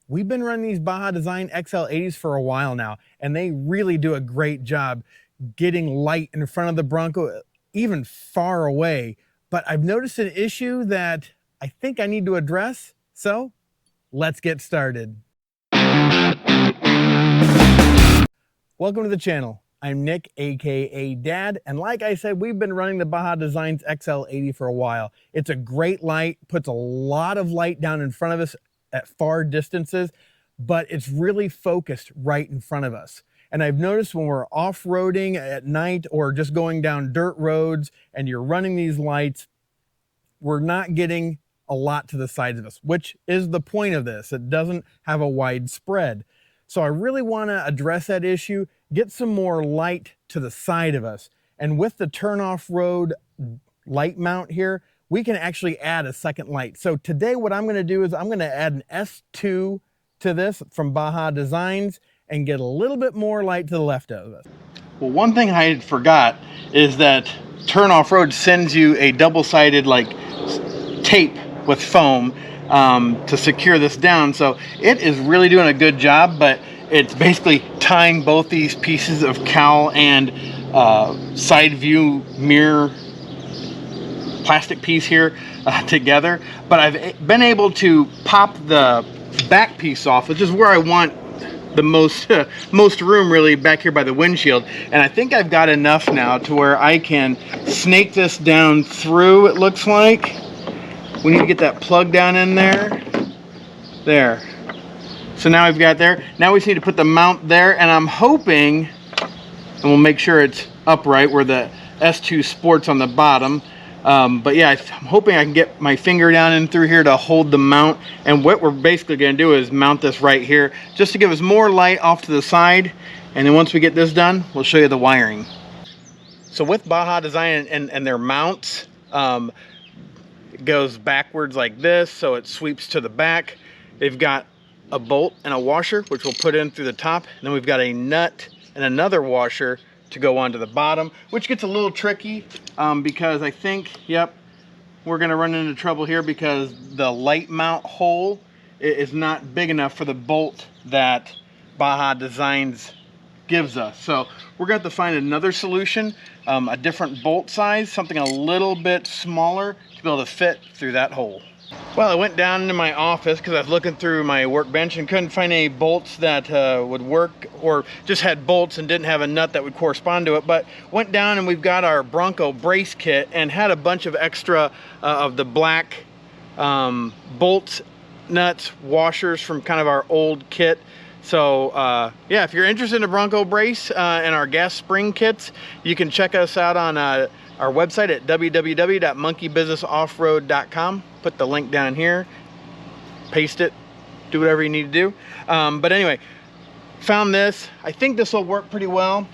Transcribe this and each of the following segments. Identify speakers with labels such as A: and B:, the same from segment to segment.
A: We've been running these Baja Design XL80s for a while now, and they really do a great job getting light in front of the Bronco, even far away. But I've noticed an issue that I think I need to address, so let's get started. Welcome to the channel. I'm Nick, aka Dad, and like I said, we've been running the Baja Designs XL80 for a while. It's a great light, puts a lot of light down in front of us at far distances, but it's really focused right in front of us. And I've noticed when we're off-roading at night or just going down dirt roads and you're running these lights, we're not getting a lot to the sides of us, which is the point of this. It doesn't have a wide spread. So I really want to address that issue, get some more light to the side of us. And with the turn off road light mount here, we can actually add a second light. So today what I'm going to do is I'm going to add an S2 to this from Baja Designs and get a little bit more light to the left of us. Well, one thing I forgot is that turn off road sends you a double-sided like tape with foam to secure this down. So it is really doing a good job, but it's basically tying both these pieces of cowl and side view mirror plastic piece here together. But I've been able to pop the back piece off, which is where I want the most room, really, back here by the windshield. And I think I've got enough now to where I can snake this down through, it looks like. We need to get that plug down in there. There. So now we've got there. Now we just need to put the mount there, and I'm hoping, and we'll make sure it's upright where the S2 Sport's on the bottom. But yeah, I'm hoping I can get my finger down in through here to hold the mount. And what we're basically going to do is mount this right here just to give us more light off to the side. And then once we get this done, we'll show you the wiring. So with Baja Design and their mounts, it goes backwards like this, so it sweeps to the back. They've got a bolt and a washer, which we'll put in through the top. And then we've got a nut and another washer to go onto the bottom, which gets a little tricky because I think, yep, we're gonna run into trouble here because the light mount hole is not big enough for the bolt that Baja Designs gives us. So we're gonna have to find another solution, a different bolt size, something a little bit smaller to be able to fit through that hole. Well, I went down into my office because I was looking through my workbench and couldn't find any bolts that would work, or just had bolts and didn't have a nut that would correspond to it. But went down and we've got our Bronco brace kit and had a bunch of extra of the black bolts, nuts, washers from kind of our old kit. So yeah, if you're interested in a Bronco brace and our gas spring kits, you can check us out on our website at www.monkeybusinessoffroad.com. Put the link down here, paste it, do whatever you need to do. But anyway, found this. I think this will work pretty well.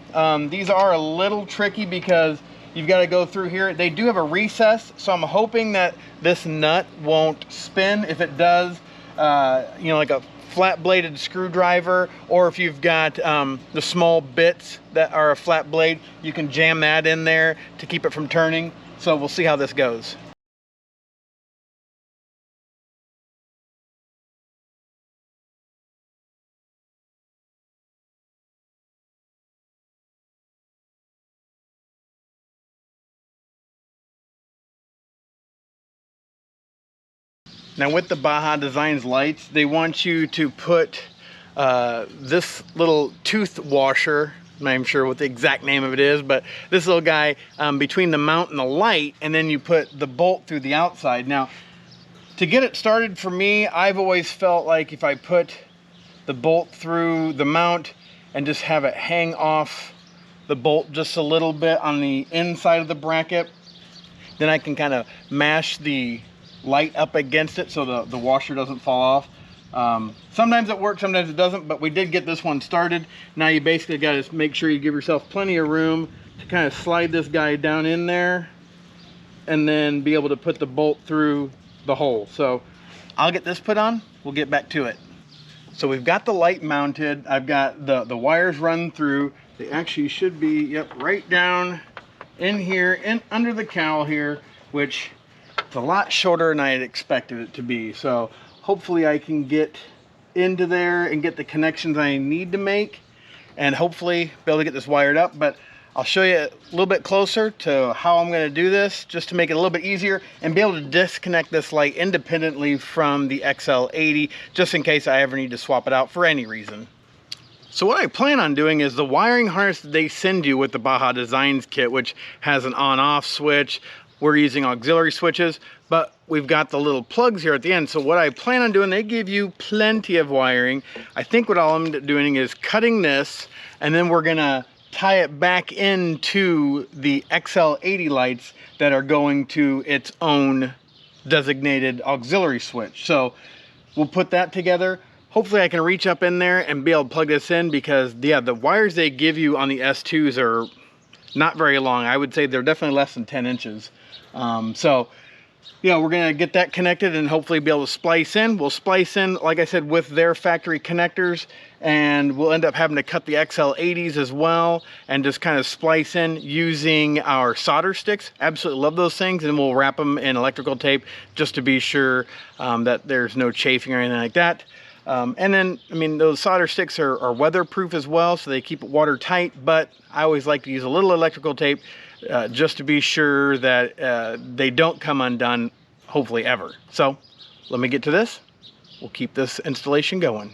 A: These are a little tricky because you've got to go through here. They do have a recess, so I'm hoping that this nut won't spin. If it does, you know, like a flat bladed screwdriver, or if you've got the small bits that are a flat blade, you can jam that in there to keep it from turning. So we'll see how this goes. Now with the Baja Designs lights, they want you to put this little tooth washer, I'm not even sure what the exact name of it is, but this little guy between the mount and the light, and then you put the bolt through the outside. Now, to get it started for me, I've always felt like if I put the bolt through the mount and just have it hang off the bolt just a little bit on the inside of the bracket, then I can kind of mash the light up against it so the washer doesn't fall off. Sometimes it works, sometimes it doesn't, but we did get this one started. Now you basically got to make sure you give yourself plenty of room to kind of slide this guy down in there and then be able to put the bolt through the hole. So I'll get this put on, we'll get back to it. So we've got the light mounted, I've got the wires run through. They actually should be, yep, right down in here and under the cowl here, which it's a lot shorter than I had expected it to be. So hopefully I can get into there and get the connections I need to make, and hopefully be able to get this wired up. But I'll show you a little bit closer to how I'm going to do this, just to make it a little bit easier and be able to disconnect this light independently from the XL80, just in case I ever need to swap it out for any reason. So what I plan on doing is the wiring harness that they send you with the Baja Designs kit, which has an on-off switch. We're using auxiliary switches, but we've got the little plugs here at the end. So what I plan on doing, they give you plenty of wiring. I think what all I'm doing is cutting this, and then we're gonna tie it back into the XL80 lights that are going to its own designated auxiliary switch. So we'll put that together. Hopefully I can reach up in there and be able to plug this in, because yeah, the wires they give you on the S2s are not very long. I would say they're definitely less than 10 inches. So yeah, we're gonna get that connected and hopefully be able to splice in. We'll splice in, like I said, with their factory connectors, and we'll end up having to cut the XL80s as well and just kind of splice in using our solder sticks. Absolutely love those things, and we'll wrap them in electrical tape just to be sure that there's no chafing or anything like that. And then, I mean, those solder sticks are weatherproof as well, so they keep it watertight, but I always like to use a little electrical tape just to be sure that they don't come undone, hopefully ever. So let me get to this. We'll keep this installation going.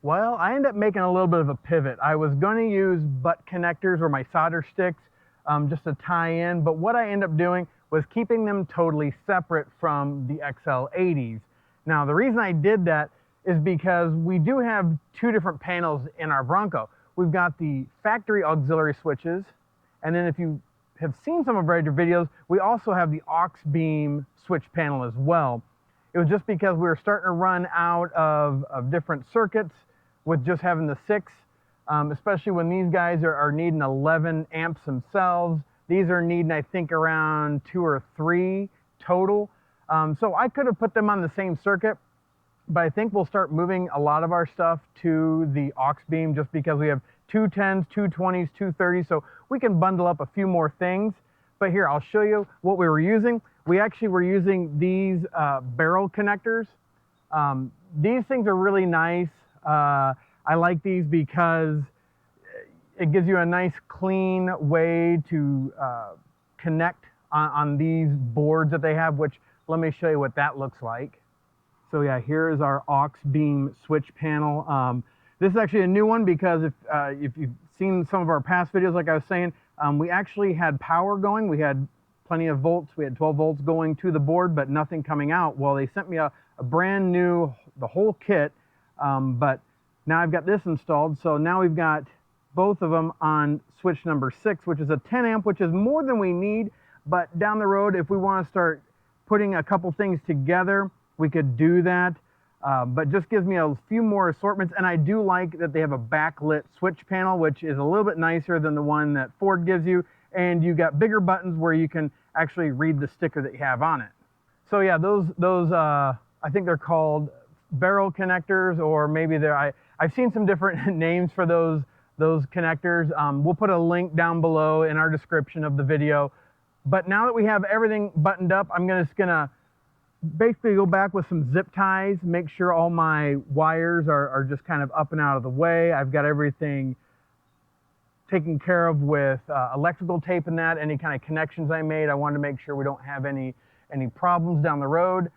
A: Well, I ended up making a little bit of a pivot. I was going to use butt connectors or my solder sticks just to tie in, but what I ended up doing was keeping them totally separate from the XL80s. Now, the reason I did that is because we do have two different panels in our Bronco. We've got the factory auxiliary switches, and then if you have seen some of our other videos, we also have the aux beam switch panel as well. It was just because we were starting to run out of different circuits with just having the 6, especially when these guys are needing 11 amps themselves. These are needing, I think, around 2 or 3 total. So I could have put them on the same circuit, but I think we'll start moving a lot of our stuff to the aux beam just because we have 210s, 220s, 230s, so we can bundle up a few more things. But here, I'll show you what we were using. We actually were using these barrel connectors. These things are really nice. I like these because it gives you a nice clean way to connect on these boards that they have, which let me show you what that looks like. So yeah, here is our aux beam switch panel. This is actually a new one because if you've seen some of our past videos, like I was saying, we actually had power going. We had plenty of volts. We had 12 volts going to the board, but nothing coming out. Well, they sent me a brand new, the whole kit, but now I've got this installed. So now we've got both of them on switch number 6, which is a 10 amp, which is more than we need. But down the road, if we want to start putting a couple things together, we could do that. But just gives me a few more assortments, and I do like that they have a backlit switch panel, which is a little bit nicer than the one that Ford gives you, and you got bigger buttons where you can actually read the sticker that you have on it. So yeah, those I think they're called barrel connectors, or maybe I've seen some different names for those connectors. We'll put a link down below in our description of the video. But now that we have everything buttoned up, I'm just gonna basically go back with some zip ties, make sure all my wires are just kind of up and out of the way. I've got everything taken care of with electrical tape and that, any kind of connections I made. I wanted to make sure we don't have any problems down the road.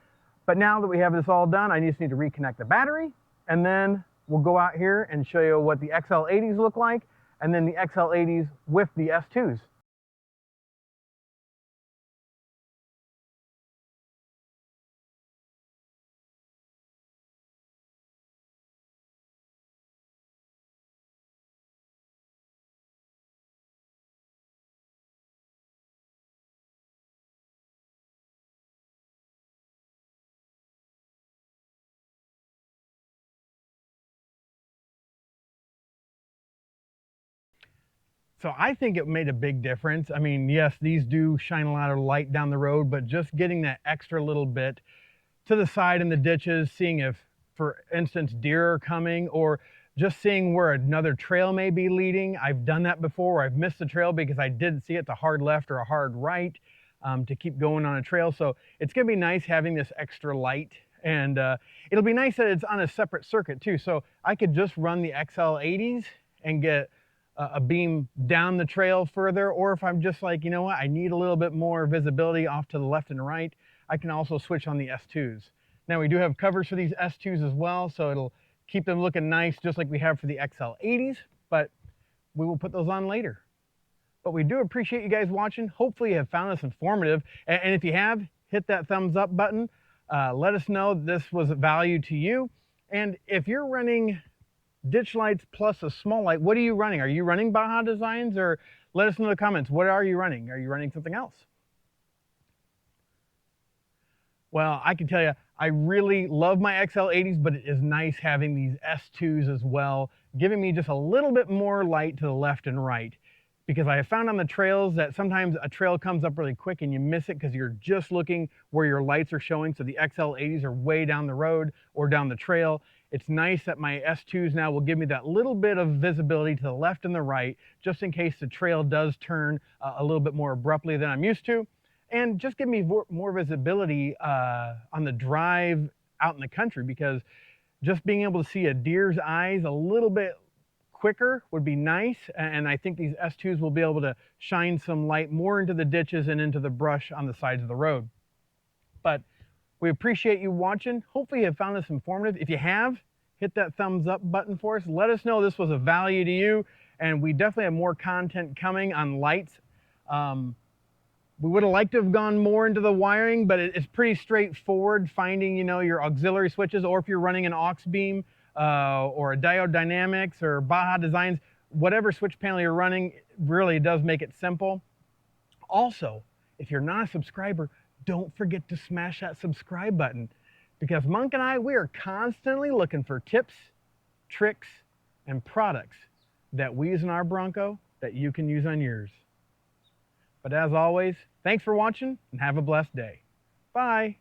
A: But now that we have this all done, I just need to reconnect the battery, and then we'll go out here and show you what the XL80s look like, and then the XL80s with the S2s. So I think it made a big difference. I mean, yes, these do shine a lot of light down the road, but just getting that extra little bit to the side in the ditches, seeing if, for instance, deer are coming, or just seeing where another trail may be leading. I've done that before, where I've missed the trail because I didn't see it, the hard left or a hard right, to keep going on a trail. So it's gonna be nice having this extra light And it'll be nice that it's on a separate circuit too. So I could just run the XL80s and get a beam down the trail further, or if I'm just like, you know what, I need a little bit more visibility off to the left and right, I can also switch on the S2s. Now we do have covers for these S2s as well, so it'll keep them looking nice just like we have for the XL80s, but we will put those on later. But we do appreciate you guys watching. Hopefully you have found this informative, and if you have, hit that thumbs up button. Let us know this was of value to you. And if you're running ditch lights plus a small light, what are you running? Are you running Baja Designs, or let us know in the comments, what are you running? Are you running something else? Well, I can tell you, I really love my XL80s, but it is nice having these S2s as well, giving me just a little bit more light to the left and right. Because I have found on the trails that sometimes a trail comes up really quick and you miss it because you're just looking where your lights are showing. So the XL80s are way down the road or down the trail. It's nice that my S2s now will give me that little bit of visibility to the left and the right, just in case the trail does turn a little bit more abruptly than I'm used to. And just give me more visibility on the drive out in the country, because just being able to see a deer's eyes a little bit quicker would be nice, and I think these S2s will be able to shine some light more into the ditches and into the brush on the sides of the road. But we appreciate you watching. Hopefully you have found this informative. If you have, hit that thumbs up button for us. Let us know this was of value to you, and we definitely have more content coming on lights. We would have liked to have gone more into the wiring, but it's pretty straightforward finding, you know, your auxiliary switches, or if you're running an aux beam, or a diode dynamics or Baja Designs, whatever switch panel you're running, really does make it simple. Also, if you're not a subscriber, don't forget to smash that subscribe button, because Monk and I, we are constantly looking for tips, tricks, and products that we use in our Bronco that you can use on yours. But as always, thanks for watching and have a blessed day. Bye.